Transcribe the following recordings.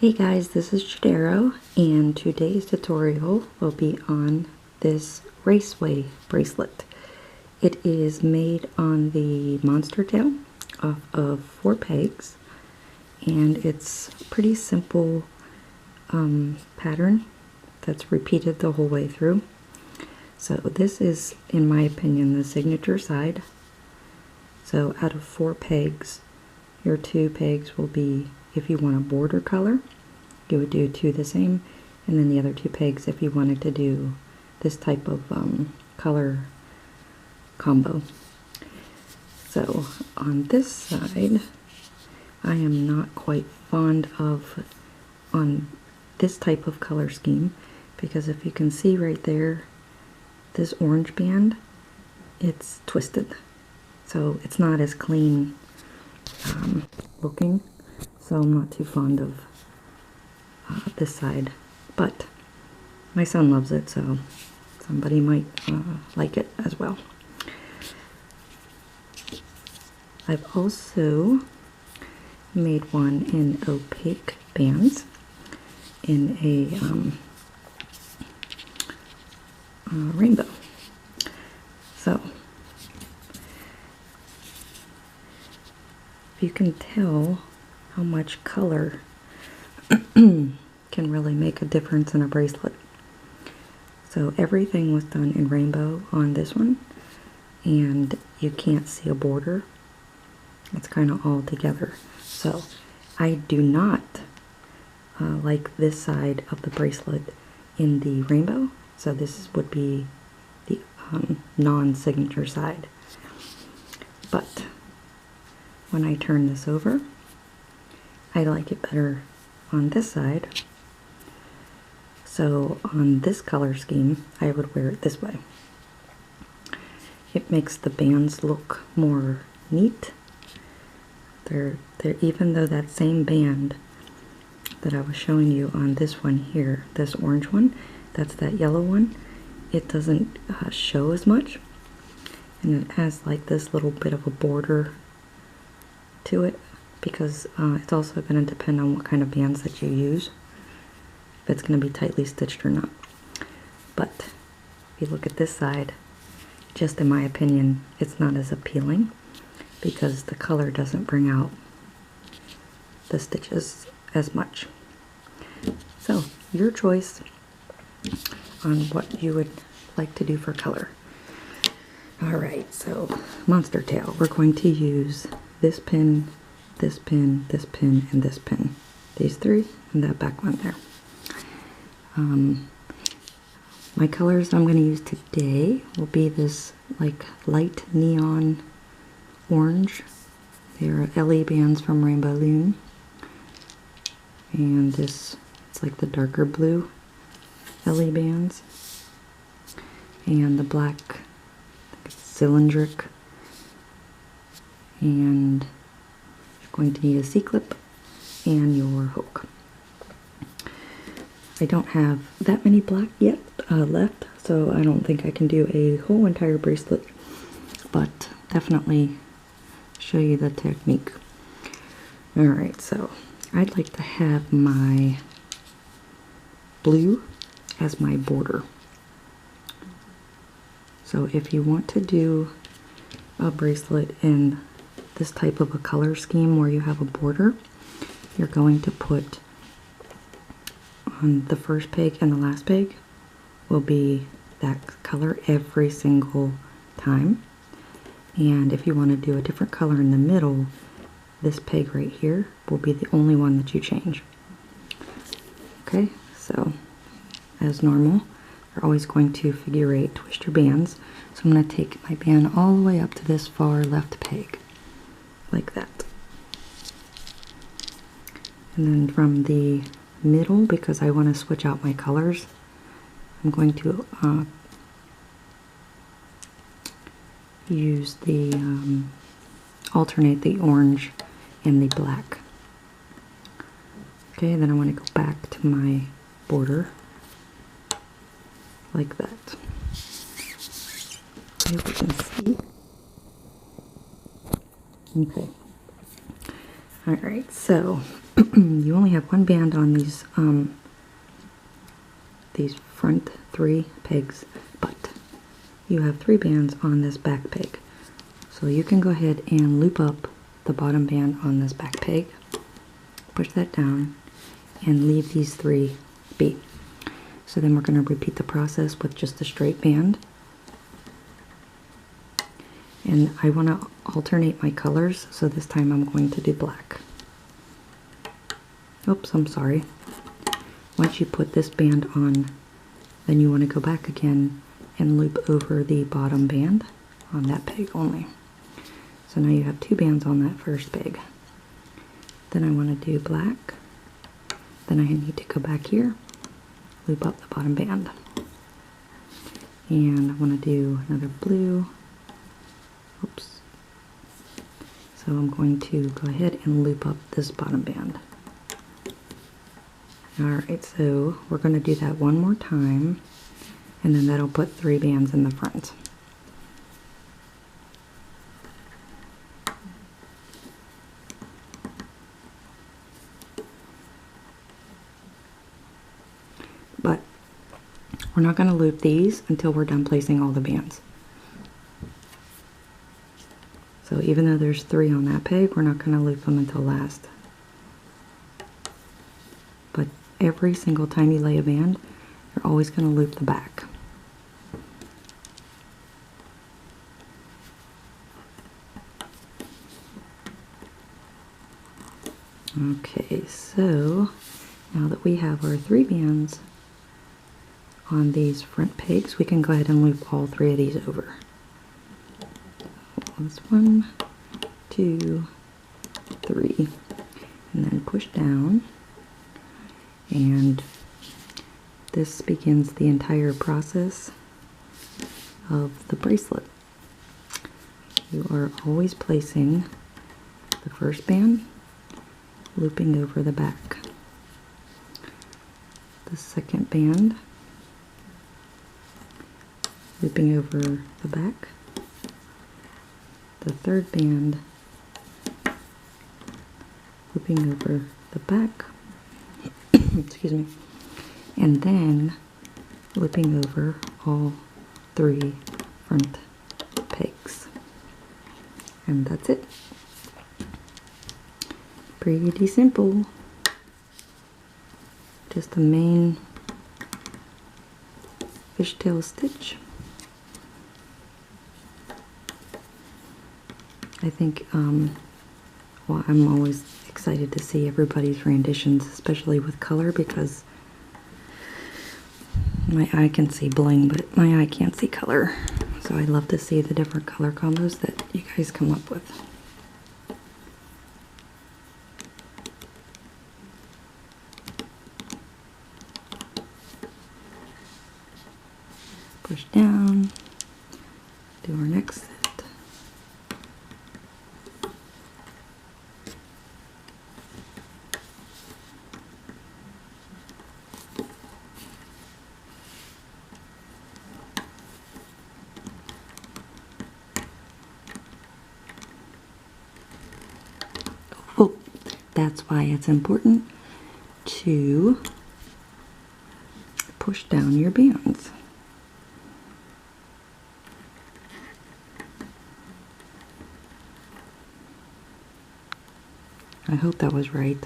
Hey guys, this is Jadero, and today's tutorial will be on this Raceway bracelet. It is made on the monster tail off of 4 pegs, and it's a pretty simple pattern that's repeated the whole way through. So this is, in my opinion, the signature side. So out of 4 pegs, your 2 pegs will be, if you want a border color, you would do 2 the same, and then the other 2 pegs if you wanted to do this type of color combo. So on this side, I am not quite fond of on this type of color scheme, because if you can see right there, this orange band, it's twisted. So it's not as clean looking, so I'm not too fond of this side, but my son loves it, so somebody might like it as well. I've also made one in opaque bands in a rainbow. So you can tell how much color can really make a difference in a bracelet. So everything was done in rainbow on this one, and you can't see a border. It's kind of all together. So I do not like this side of the bracelet in the rainbow, so this would be the non-signature side. But when I turn this over, I like it better on this side. So on this color scheme, I would wear it this way. It makes the bands look more neat. They're even though that same band that I was showing you on this one here, this orange one, that's that yellow one, it doesn't show as much, and it has like this little bit of a border to it, because it's also going to depend on what kind of bands that you use, if it's going to be tightly stitched or not. But if you look at this side, just in my opinion, it's not as appealing, because the color doesn't bring out the stitches as much. So your choice on what you would like to do for color. Alright, so monster tail, we're going to use this pin, this pin, this pin, and this pin. These 3 and that back one there. My colors I'm going to use today will be this like light neon orange. They are LE bands from Rainbow Loom. And this, it's like the darker blue LE bands. And the black, I think it's cylindric. And you're going to need a C-clip and your hook. I don't have that many black yet left, so I don't think I can do a whole entire bracelet, but definitely show you the technique. Alright, so I'd like to have my blue as my border. So if you want to do a bracelet in this type of a color scheme where you have a border, you're going to put on the first peg and the last peg will be that color every single time. And if you want to do a different color in the middle, this peg right here will be the only one that you change. Okay, so as normal, you're always going to figure 8 twist your bands. So I'm going to take my band all the way up to this far left peg, like that. And then from the middle, because I want to switch out my colors, I'm going to use the alternate the orange and the black. Okay, then I want to go back to my border like that. I hope you can see. Okay. Alright, so you only have one band on these front 3 pegs, but you have 3 bands on this back peg. So you can go ahead and loop up the bottom band on this back peg, push that down, and leave these 3 be. So then we're going to repeat the process with just a straight band. And I want to alternate my colors, so this time I'm going to do black. Oops, I'm sorry. Once you put this band on, then you want to go back again and loop over the bottom band on that peg only. So now you have 2 bands on that first peg. Then I want to do black. Then I need to go back here, loop up the bottom band. And I want to do another blue. Oops. So I'm going to go ahead and loop up this bottom band. Alright, so we're going to do that one more time, and then that'll put 3 bands in the front. But we're not going to loop these until we're done placing all the bands. So even though there's 3 on that peg, we're not going to loop them until last. But every single time you lay a band, you're always going to loop the back. Okay, so now that we have our 3 bands on these front pegs, we can go ahead and loop all 3 of these over. That's 1, 2, 3, and then push down, and this begins the entire process of the bracelet. You are always placing the first band, looping over the back, the second band, looping over the back, the third band, looping over the back, excuse me, and then looping over all 3 front pegs. And that's it. Pretty simple. Just a main fishtail stitch. I think, well, I'm always excited to see everybody's renditions, especially with color, because my eye can see bling, but my eye can't see color. So I love to see the different color combos that you guys come up with. Push down, do our next set. Oh, that's why it's important to push down your bands. I hope that was right.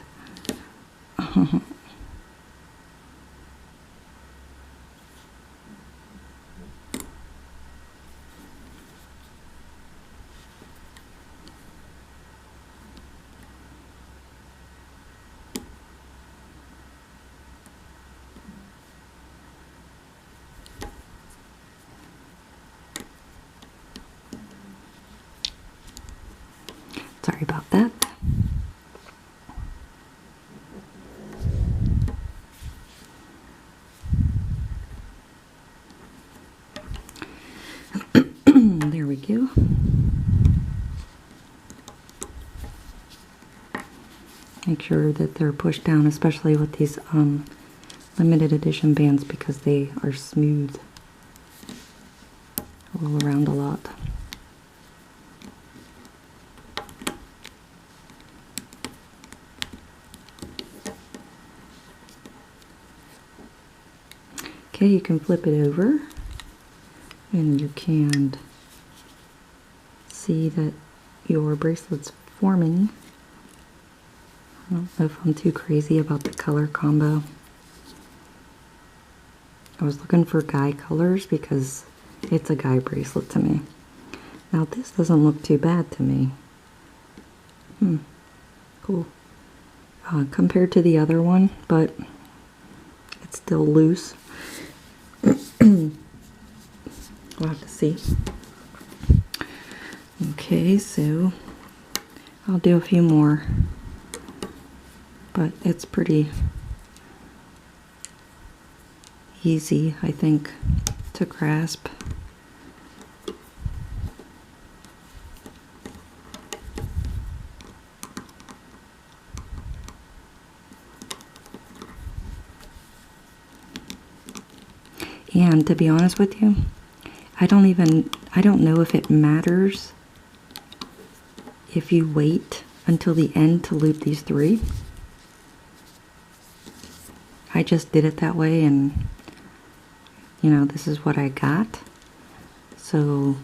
Sorry about that. There we go. Make sure that they're pushed down, especially with these limited edition bands, because they are smooth. Roll around a lot. Okay, you can flip it over and you can see that your bracelet's forming. I don't know if I'm too crazy about the color combo. I was looking for guy colors because it's a guy bracelet to me. Now this doesn't look too bad to me. Cool. Compared to the other one, but it's still loose. We'll have to see. Okay, so I'll do a few more, but it's pretty easy, I think, to grasp. And to be honest with you, I don't know if it matters if you wait until the end to loop these 3. I just did it that way, and you know, this is what I got. So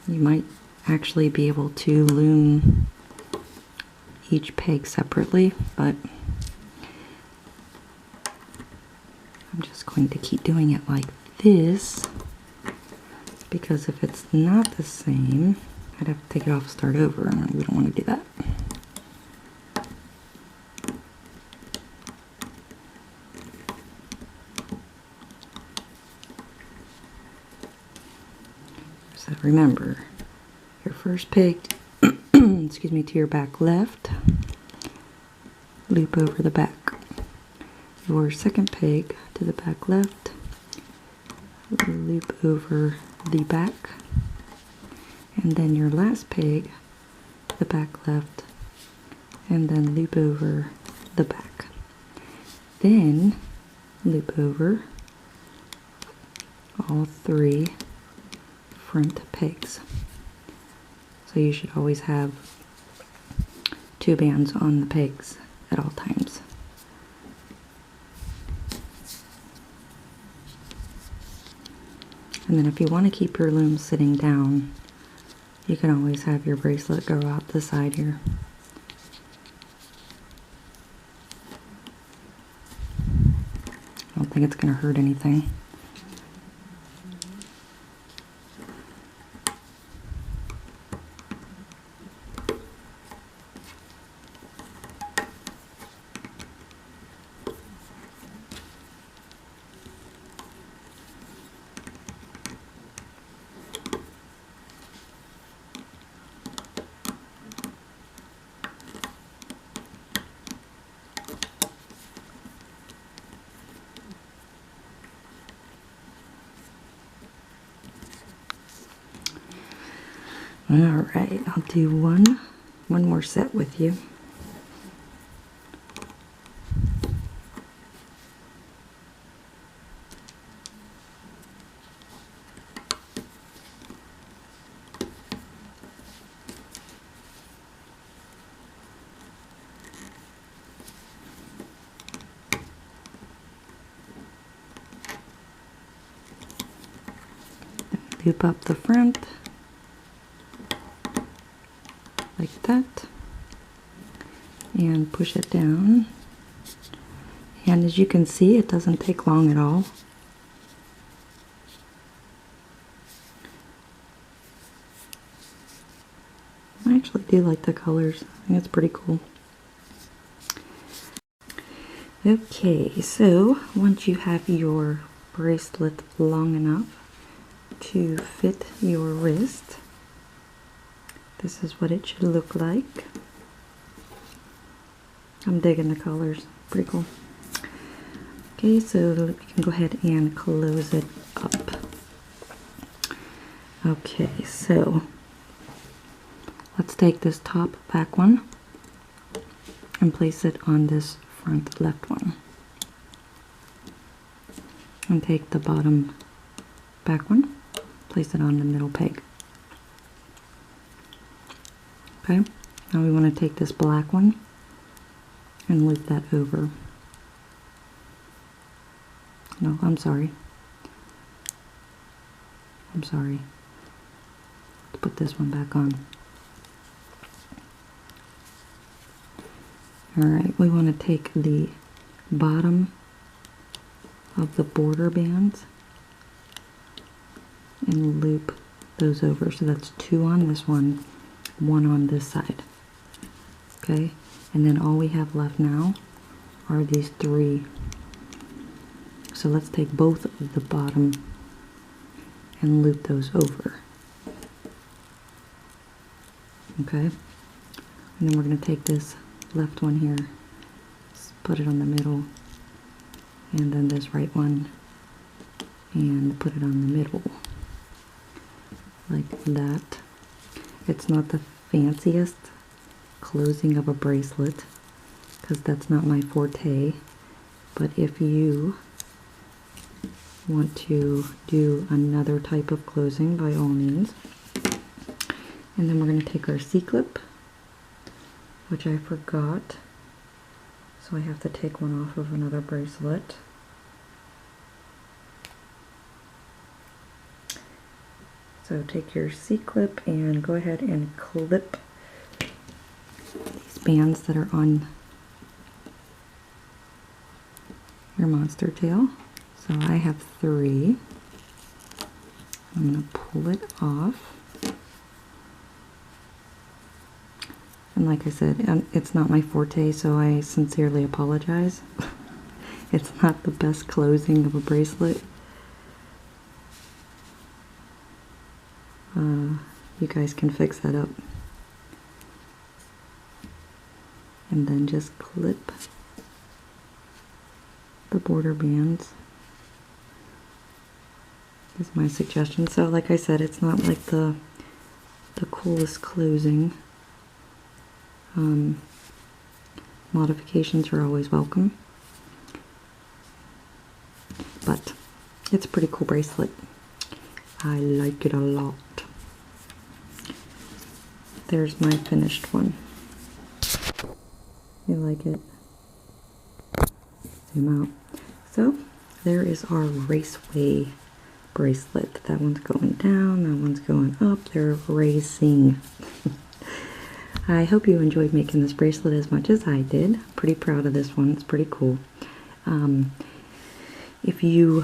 you might actually be able to loom each peg separately, but I'm just going to keep doing it like this, because if it's not the same, I'd have to take it off and start over, and we don't want to do that. So remember, your first peg, excuse me, to your back left, loop over the back. Your second peg to the back left, loop over the back, and then your last peg to the back left, and then loop over the back. Then loop over all 3 front pegs. So you should always have 2 bands on the pegs at all times. And then if you want to keep your loom sitting down, you can always have your bracelet go out the side here. I don't think it's going to hurt anything. Alright, I'll do one more set with you. Loop up the front like that and push it down, and as you can see, it doesn't take long at all. I actually do like the colors. I think it's pretty cool. Okay, so once you have your bracelet long enough to fit your wrist, this is what it should look like. I'm digging the colors, pretty cool. Okay, so you can go ahead and close it up. Okay, so let's take this top back one and place it on this front left one. And take the bottom back one, place it on the middle peg. Okay, now we want to take this black one and loop that over No, I'm sorry. I'm sorry. Let's put this one back on. Alright, we want to take the bottom of the border bands and loop those over. So that's 2 on this one, 1 on this side. Okay, and then all we have left now are these 3. So let's take both of the bottom and loop those over. Okay, and then we're going to take this left one here, put it on the middle, and then this right one and put it on the middle like that. It's not the fanciest closing of a bracelet because that's not my forte, but if you want to do another type of closing, by all means. And then we're going to take our C-clip, which I forgot, so I have to take one off of another bracelet. So take your C-clip and go ahead and clip these bands that are on your monster tail. So I have 3. I'm going to pull it off. And like I said, it's not my forte, so I sincerely apologize. It's not the best closing of a bracelet. You guys can fix that up. And then just clip the border bands is my suggestion. So like I said, it's not like the coolest closing. Modifications are always welcome, but it's a pretty cool bracelet. I like it a lot. There's my finished one. You like it? Zoom out. So there is our Raceway bracelet. That one's going down, that one's going up. They're racing. I hope you enjoyed making this bracelet as much as I did. Pretty proud of this one. It's pretty cool. If you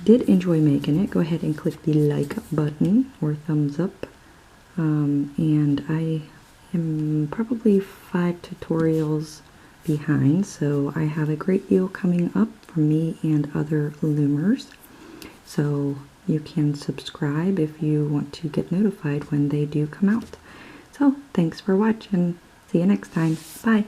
did enjoy making it, go ahead and click the like button or thumbs up. And I am probably 5 tutorials behind, so I have a great deal coming up from me and other loomers. So you can subscribe if you want to get notified when they do come out. So thanks for watching. See you next time. Bye.